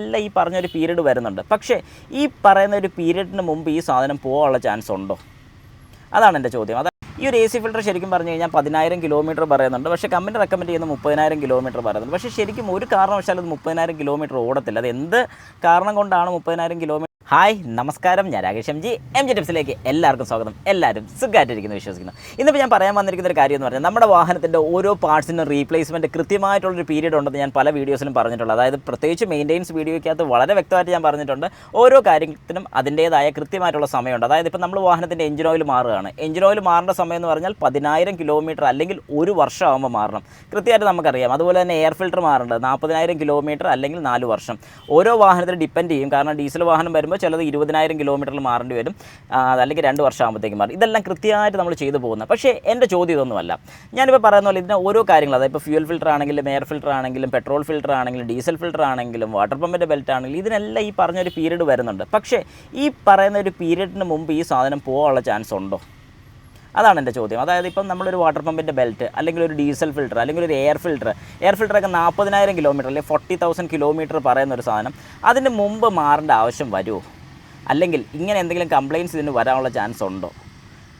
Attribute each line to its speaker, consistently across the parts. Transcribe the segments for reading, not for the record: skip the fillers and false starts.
Speaker 1: എല്ലാം ഈ പറഞ്ഞൊരു പീരീഡ് വരുന്നുണ്ട്. പക്ഷേ ഈ പറയുന്ന ഒരു പീരീഡിന് മുമ്പ് ഈ സാധനം പോകാനുള്ള ചാൻസ് ഉണ്ടോ? അതാണ് എൻ്റെ ചോദ്യം. ഈ ഒരു AC ഫിൽറ്റർ ശരിക്കും പറഞ്ഞു കഴിഞ്ഞാൽ 10,000 കിലോമീറ്റർ പറയുന്നുണ്ട്. പക്ഷേ കമ്പനി റെക്കമെൻഡ് ചെയ്യുന്ന 30,000 കിലോമീറ്റർ പറയുന്നുണ്ട്. പക്ഷേ ശരിക്കും ഒരു കാരണവശാലും അത് 30,000 കിലോമീറ്റർ ഓടത്തില്ല. അത് എന്ത് കാരണം കൊണ്ടാണ് 30,000 കിലോമീറ്റർ? ഹായ് നമസ്കാരം, ഞാൻ രാകേഷ് MG ടിപ്സിലേക്ക് എല്ലാവർക്കും സ്വാഗതം. എല്ലാവരും സുഖമായിട്ടിരിക്കുന്നു വിശ്വസിക്കുന്നു. ഇന്നിപ്പോൾ ഞാൻ പറയാൻ വന്നിരിക്കുന്ന ഒരു കാര്യം എന്ന് പറഞ്ഞാൽ നമ്മുടെ വാഹനത്തിൻ്റെ ഓരോ പാർട്സിനും റീപ്ലേസ്മെൻറ്റ് കൃത്യമായിട്ടുള്ളൊരു പീരീഡ് ഉണ്ടെന്ന് ഞാൻ പല വീഡിയോസിലും പറഞ്ഞിട്ടുള്ളത്. അതായത് പ്രത്യേകിച്ച് മെയിൻ്റെനൻസ് വീഡിയോയ്ക്കകത്ത് വളരെ വ്യക്തമായിട്ട് ഞാൻ പറഞ്ഞിട്ടുണ്ട്. ഓരോ കാര്യത്തിനും അതിൻ്റേതായ കൃത്യമായിട്ടുള്ള സമയമുണ്ട്. അതായത് ഇപ്പോൾ നമ്മൾ വാഹനത്തിൻ്റെ എഞ്ചിൻ ഓയിൽ മാറുകയാണ്. എഞ്ചിൻ ഓയിൽ മാറേണ്ട സമയം എന്ന് പറഞ്ഞാൽ 10,000 കിലോമീറ്റർ അല്ലെങ്കിൽ ഒരു വർഷമാകുമ്പോൾ മാറണം. കൃത്യമായിട്ട് നമുക്കറിയാം. അതുപോലെ തന്നെ എയർ ഫിൽറ്റർ മാറേണ്ടത് 40,000 കിലോമീറ്റർ അല്ലെങ്കിൽ 4 വർഷം. ഓരോ വാഹനത്തിൽ ഡിപ്പെൻഡ് ചെയ്യും. കാരണം ഡീസൽ വാഹനം വരുമ്പോൾ ചിലത് 20,000 കിലോമീറ്ററിൽ മാറേണ്ടി വരും, അല്ലെങ്കിൽ 2 വർഷം ആകുമ്പോഴത്തേക്ക് മാറും. ഇതെല്ലാം കൃത്യമായിട്ട് നമ്മൾ ചെയ്തു പോകുന്നത്. പക്ഷേ എൻ്റെ ചോദ്യം ഇതൊന്നുമല്ല. ഞാനിപ്പോൾ പറയുന്ന പോലെ ഇതിന് ഓരോ കാര്യങ്ങൾ, അതായത് ഇപ്പോൾ ഫ്യൂൽ ഫിൽറ്റർ ആണെങ്കിലും എയർ ഫിൽറ്റർ ആണെങ്കിലും പെട്രോൾ ഫിൽറ്റർ ആണെങ്കിലും ഡീസൽ ഫിൽറ്റർ ആണെങ്കിലും വാട്ടർ പമ്പിൻ്റെ ബെൽറ്റ് ആണെങ്കിലും ഇതിനെല്ലാം ഈ പറഞ്ഞൊരു പീരീഡ് വരുന്നുണ്ട്. പക്ഷേ ഈ പറയുന്ന ഒരു പീരീഡിന് മുമ്പ് ഈ സാധനം പോകാനുള്ള ചാൻസ് ഉണ്ടോ? അതാണ് എൻ്റെ ചോദ്യം. അതായത് ഇപ്പം നമ്മളൊരു വാട്ടർ പമ്പിൻ്റെ ബെൽറ്റ് അല്ലെങ്കിൽ ഒരു ഡീസൽ ഫിൽറ്റർ അല്ലെങ്കിൽ ഒരു എയർ ഫിൽറ്ററൊക്കെ 40,000 കിലോമീറ്റർ അല്ലെങ്കിൽ 40,000 കിലോമീറ്റർ പറയുന്ന ഒരു സാധനം അതിന് മുമ്പ് മാറേണ്ട ആവശ്യം വരുമോ? അല്ലെങ്കിൽ ഇങ്ങനെ എന്തെങ്കിലും കംപ്ലയിൻറ്റ്സ് ഇതിന് വരാനുള്ള ചാൻസ് ഉണ്ടോ?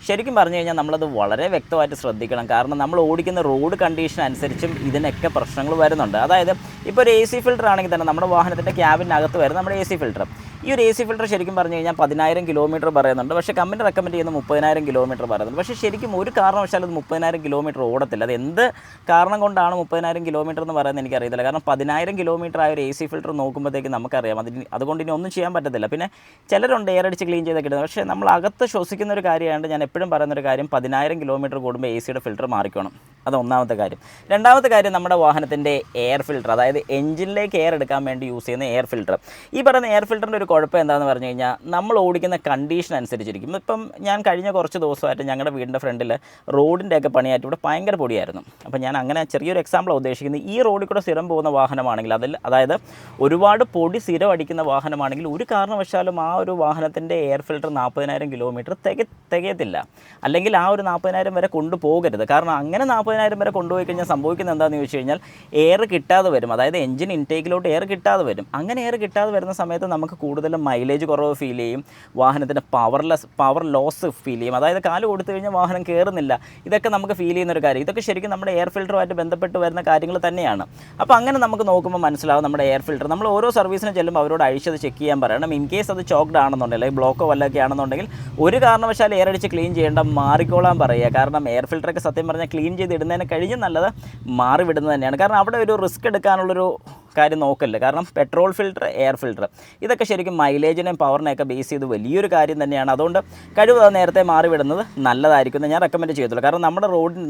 Speaker 1: ശരിക്കും പറഞ്ഞു കഴിഞ്ഞാൽ നമ്മളത് വളരെ വ്യക്തമായിട്ട് ശ്രദ്ധിക്കണം. കാരണം നമ്മൾ ഓടിക്കുന്ന റോഡ് കണ്ടീഷൻ അനുസരിച്ചും ഇതിനൊക്കെ പ്രശ്നങ്ങൾ വരുന്നുണ്ട്. അതായത് ഇപ്പോൾ ഒരു AC ഫിൽറ്റർ ആണെങ്കിൽ തന്നെ നമ്മുടെ വാഹനത്തിൻ്റെ ക്യാബിനകത്ത് വരുന്ന നമ്മുടെ AC ഫിൽറ്റർ, ഈ ഒരു AC ഫിൽറ്റർ ശരിക്കും പറഞ്ഞു കഴിഞ്ഞാൽ 10,000 കിലോമീറ്റർ പറയുന്നുണ്ട്. പക്ഷേ കമ്പനി റെക്കമെൻഡ് ചെയ്യുന്ന 30,000 കിലോമീറ്റർ പറയുന്നുണ്ട്. പക്ഷേ ശരിക്കും ഒരു കാരണവശാലും അത് 30,000 കിലോമീറ്റർ ഓടത്തില്ല. അത് എന്ത് കാരണം കൊണ്ടാണ് 30,000 കിലോമീറ്റർ എന്ന് പറയുന്നത് എനിക്കറിയത്തില്ല. കാരണം 10,000 കിലോമീറ്റർ ആയ ഒരു AC ഫിൽറ്റർ നോക്കുമ്പോഴത്തേക്ക് നമുക്കറിയാം അതുകൊണ്ട് ഇനി ഒന്നും ചെയ്യാൻ പറ്റത്തില്ല. പിന്നെ ചിലരുണ്ട് എയർ അടിച്ച് ക്ലീൻ ചെയ്തൊക്കെ ഇടുന്നത്. പക്ഷേ നമ്മൾ അകത്ത് ശ്വസിക്കുന്ന ഒരു കാര്യമാണ്. ഞാൻ എപ്പോഴും പറയുന്നൊരു കാര്യം, 10,000 കിലോമീറ്റർ കൂടുമ്പോൾ ACയുടെ ഫിൽറ്റർ മാറിക്കണം. അത് ഒന്നാമത്തെ കാര്യം. രണ്ടാമത്തെ കാര്യം, നമ്മുടെ വാഹനത്തിൻ്റെ എയർ ഫിൽറ്റർ, അതായത് എഞ്ചിനിലേക്ക് എയർ എടുക്കാൻ വേണ്ടി യൂസ് ചെയ്യുന്ന എയർ ഫിൽറ്റർ. ഈ പറയുന്ന എയർ ഫിൽറ്ററിൻ്റെ ഒരു കുഴപ്പം എന്താണെന്ന് പറഞ്ഞു കഴിഞ്ഞാൽ നമ്മൾ ഓടിക്കുന്ന കണ്ടീഷൻ അനുസരിച്ചിരിക്കും. ഇപ്പം ഞാൻ കഴിഞ്ഞ കുറച്ച് ദിവസമായിട്ട് ഞങ്ങളുടെ വീടിൻ്റെ ഫ്രണ്ടിൽ റോഡിൻ്റെയൊക്കെ പണിയായിട്ട് ഇവിടെ ഭയങ്കര പൊടിയായിരുന്നു. അപ്പോൾ ഞാൻ അങ്ങനെ ചെറിയൊരു എക്സാമ്പിൾ ഉദ്ദേശിക്കുന്നത്, ഈ റോഡിൽ കൂടെ സ്ഥിരം പോകുന്ന വാഹനമാണെങ്കിൽ അതായത് ഒരുപാട് പൊടി സ്ഥിരം അടിക്കുന്ന വാഹനമാണെങ്കിൽ ഒരു കാരണവശാലും ആ ഒരു വാഹനത്തിൻ്റെ എയർ ഫിൽറ്റർ 40,000 കിലോമീറ്റർ തികയത്തില്ല. അല്ലെങ്കിൽ ആ ഒരു 40,000 വരെ കൊണ്ടുപോകരുത്. കാരണം അങ്ങനെ 40,000 വരെ കൊണ്ടുപോയി കഴിഞ്ഞാൽ സംഭവിക്കുന്നത് എന്താണെന്ന് ചോദിച്ചു കഴിഞ്ഞാൽ എയർ കിട്ടാതെ വരും. അതായത് എഞ്ചിൻ ഇൻടേക്കിലോട്ട് എയർ കിട്ടാതെ വരും. അങ്ങനെ എയർ കിട്ടാതെ വരുന്ന സമയത്ത് നമുക്ക് കൂടുതലും മൈലേജ് കുറവ് ഫീൽ ചെയ്യും, വാഹനത്തിൻ്റെ പവർ ലോസ് ഫീൽ ചെയ്യും. അതായത് കാല് കൊടുത്തു കഴിഞ്ഞാൽ വാഹനം കയറുന്നില്ല. ഇതൊക്കെ നമുക്ക് ഫീൽ ചെയ്യുന്നൊരു കാര്യം. ഇതൊക്കെ ശരിക്കും നമ്മുടെ എയർ ഫിൽറ്ററുമായിട്ട് ബന്ധപ്പെട്ട് വരുന്ന കാര്യങ്ങൾ തന്നെയാണ്. അപ്പോൾ അങ്ങനെ നമുക്ക് നോക്കുമ്പോൾ മനസ്സിലാവും നമ്മുടെ എയർ ഫിൽറ്റർ നമ്മൾ ഓരോ സർവീസിന് ചെല്ലുമ്പോൾ അവരോട് അഴിച്ചത് ചെക്ക് ചെയ്യാൻ പറയണം. ഇൻ കേസ് അത് ചോക്ഡ് ആണെന്നുണ്ടെങ്കിൽ അല്ലെങ്കിൽ ബ്ലോക്കോ വല്ലതൊക്കെ ആണെന്നുണ്ടെങ്കിൽ ഒരു കാരണവശാലും എയർ അടിച്ച് ക്ലീൻ ചെയ്യേണ്ട, മാറിക്കോളാൻ പറയുക. കാരണം എയർ ഫിൽറ്ററൊക്കെ സത്യം പറഞ്ഞാൽ ക്ലീൻ ചെയ്ത് ഇടുന്നതിന് കഴിഞ്ഞ് നല്ലത് മാറി വിടുന്നത് തന്നെയാണ്. കാരണം അവിടെ ഒരു റിസ്ക് എടുക്കാനുള്ളൊരു കാര്യം നോക്കല്ല. കാരണം പെട്രോൾ ഫിൽറ്റർ, എയർ ഫിൽറ്റർ ഇതൊക്കെ ശരിക്കും മൈലേജിനെയും പവറിനെയൊക്കെ ബേസ് ചെയ്ത് വലിയൊരു കാര്യം തന്നെയാണ്. അതുകൊണ്ട് കഴിവ് നേരത്തെ മാറി വിടുന്നത് നല്ലതായിരിക്കും എന്ന് ഞാൻ റെക്കമെൻഡ് ചെയ്തുള്ളൂ. കാരണം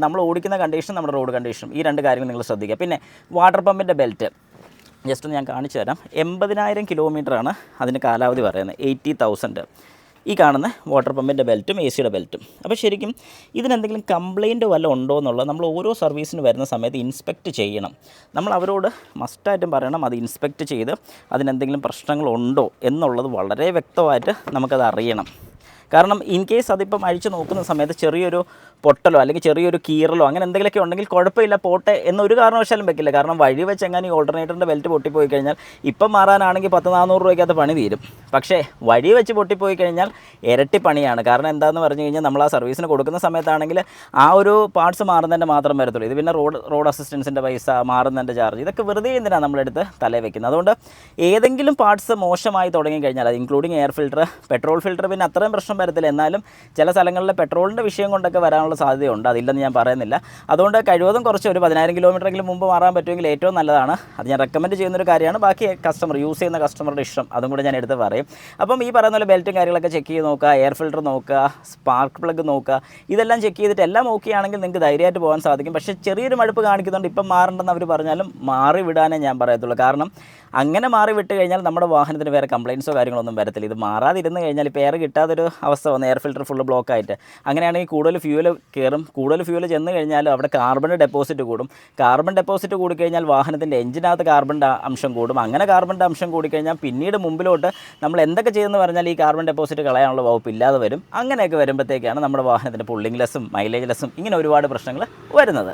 Speaker 1: നമ്മൾ ഓടിക്കുന്ന കണ്ടീഷൻ, നമ്മുടെ റോഡ് കണ്ടീഷനും ഈ രണ്ട് കാര്യങ്ങൾ നിങ്ങൾ ശ്രദ്ധിക്കുക. പിന്നെ വാട്ടർ പമ്പിൻ്റെ ബെൽറ്റ് ജസ്റ്റ് ഒന്ന് ഞാൻ കാണിച്ചു തരാം. 80,000 കിലോമീറ്ററാണ് അതിന് കാലാവധി പറയുന്നത്, 80,000. ഈ കാണുന്ന വാട്ടർ പമ്പിൻ്റെ ബെൽറ്റും ACയുടെ ബെൽറ്റും. അപ്പോൾ ശരിക്കും ഇതിനെന്തെങ്കിലും കംപ്ലയിൻറ്റ് വല്ലതും ഉണ്ടോ എന്നുള്ളത് നമ്മൾ ഓരോ സർവീസിന് വരുന്ന സമയത്ത് ഇൻസ്പെക്റ്റ് ചെയ്യണം. നമ്മൾ അവരോട് മസ്റ്റായിട്ടും പറയണം, അത് ഇൻസ്പെക്റ്റ് ചെയ്ത് അതിനെന്തെങ്കിലും പ്രശ്നങ്ങളുണ്ടോ എന്നുള്ളത് വളരെ വ്യക്തമായിട്ട് നമുക്കത് അറിയണം. കാരണം ഇൻ കേസ് അതിപ്പം അഴിച്ച് നോക്കുന്ന സമയത്ത് ചെറിയൊരു പൊട്ടലോ അല്ലെങ്കിൽ ചെറിയൊരു കീറലോ അങ്ങനെ എന്തെങ്കിലുമൊക്കെ ഉണ്ടെങ്കിൽ കുഴപ്പമില്ല, പോട്ടെ എന്നൊരു കാരണവശാലും വെക്കില്ല. കാരണം വഴി വെച്ച് എങ്ങനെ ഈ ഓൾട്ടർനേറ്ററിൻ്റെ ബെൽറ്റ് പൊട്ടിപ്പോയി കഴിഞ്ഞാൽ ഇപ്പം മാറാനാണെങ്കിൽ 100-400 രൂപയ്ക്കകത്ത് പണി തീരും. പക്ഷേ വഴി വെച്ച് പൊട്ടിപ്പോയി കഴിഞ്ഞാൽ ഇരട്ടി പണിയാണ്. കാരണം എന്താണെന്ന് പറഞ്ഞു കഴിഞ്ഞാൽ നമ്മൾ ആ സർവീസിന് കൊടുക്കുന്ന സമയത്താണെങ്കിൽ ആ ഒരു പാർട്സ് മാറുന്നതിൻ്റെ മാത്രം വരത്തുള്ളൂ. ഇത് പിന്നെ റോഡ് അസിസ്റ്റൻസിൻ്റെ പൈസ, മാറുന്നതിൻ്റെ ചാർജ്, ഇതൊക്കെ വെറുതെ എന്തിനാണ് നമ്മളെടുത്ത് തലയിൽ വെക്കുന്നത്. അതുകൊണ്ട് ഏതെങ്കിലും പാർട്സ് മോശമായി തുടങ്ങിക്കഴിഞ്ഞാൽ, അത് including air filter, petrol filter പിന്നെ അത്രയും പ്രശ്നം വരത്തില്ല. എന്നാലും ചില സ്ഥലങ്ങളിൽ പെട്രോളിൻ്റെ വിഷയം കൊണ്ടൊക്കെ വരാനുള്ള സാധ്യതയുണ്ട്, അതില്ലെന്ന് ഞാൻ പറയുന്നില്ല. അതുകൊണ്ട് കഴിവതും കുറച്ച് ഒരു 10,000 കിലോമീറ്ററെങ്കിലും മുമ്പ് മാറാൻ പറ്റുമെങ്കിൽ ഏറ്റവും നല്ലതാണ്. അത് ഞാൻ റെക്കമെൻഡ് ചെയ്യുന്നൊരു കാര്യമാണ്. ബാക്കി യൂസ് ചെയ്യുന്ന കസ്റ്റമറുടെ ഇഷ്ടം, അതും കൂടെ ഞാൻ എടുത്ത് പറയും. അപ്പം ഈ പറയുന്ന പോലെ ബെൽറ്റും കാര്യങ്ങളൊക്കെ ചെക്ക് ചെയ്ത് നോക്കുക, എയർ ഫിൽറ്റർ നോക്കുക, സ്പാർക്ക് പ്ലഗ് നോക്കുക. ഇതെല്ലാം ചെക്ക് ചെയ്തിട്ട് എല്ലാം ഓക്കെ ആണെങ്കിൽ നിങ്ങൾക്ക് ധൈര്യമായിട്ട് പോകാൻ സാധിക്കും. പക്ഷേ ചെറിയൊരു മടുപ്പ് കാണിക്കുന്നുണ്ട്, ഇപ്പം മാറേണ്ടെന്ന് അവർ പറഞ്ഞാലും മാറി വിടാനേ ഞാൻ പറയത്തുള്ളൂ. കാരണം അങ്ങനെ മാറി വിട്ട് കഴിഞ്ഞാൽ നമ്മുടെ വാഹനത്തിന് വേറെ കംപ്ലയിൻസോ കാര്യങ്ങളൊന്നും വരത്തില്ല. ഇത് മാറാതിരുന്ന് കഴിഞ്ഞാൽ ഇപ്പോൾ എയർ കിട്ടാതൊരു അവസ്ഥ വന്ന് എയർ ഫിൽറ്റർ ഫുള്ള് ബ്ലോക്കായിട്ട് അങ്ങനെയാണെങ്കിൽ കൂടുതൽ ഫ്യൂവൽ കയറും. കൂടുതൽ ഫ്യൂവൽ ചെന്ന് കഴിഞ്ഞാൽ അവിടെ കാർബൺ ഡെപ്പോസിറ്റ് കൂടും. കാർബൺ ഡെപ്പോസിറ്റ് കൂടിക്കഴിഞ്ഞാൽ വാഹനത്തിൻ്റെ എഞ്ചിനകത്ത് കാർബണിൻ്റെ അംശം കൂടും. അങ്ങനെ കാർബണിൻ്റെ അംശം കൂടിക്കഴിഞ്ഞാൽ പിന്നീട് മുമ്പിലോട്ട് നമ്മൾ എന്തൊക്കെ ചെയ്യുമെന്ന് പറഞ്ഞാൽ ഈ കാർബൺ ഡെപ്പോസിറ്റ് കളയാനുള്ള വകുപ്പ് ഇല്ലാതെ വരും. അങ്ങനെയൊക്കെ വരുമ്പോഴത്തേക്കാണ് നമ്മുടെ വാഹനത്തിൻ്റെ പുള്ളിംഗ് ലെസ്സും മൈലേജ് ലെസ്സും ഇങ്ങനെ ഒരുപാട് പ്രശ്നങ്ങൾ വരുന്നത്.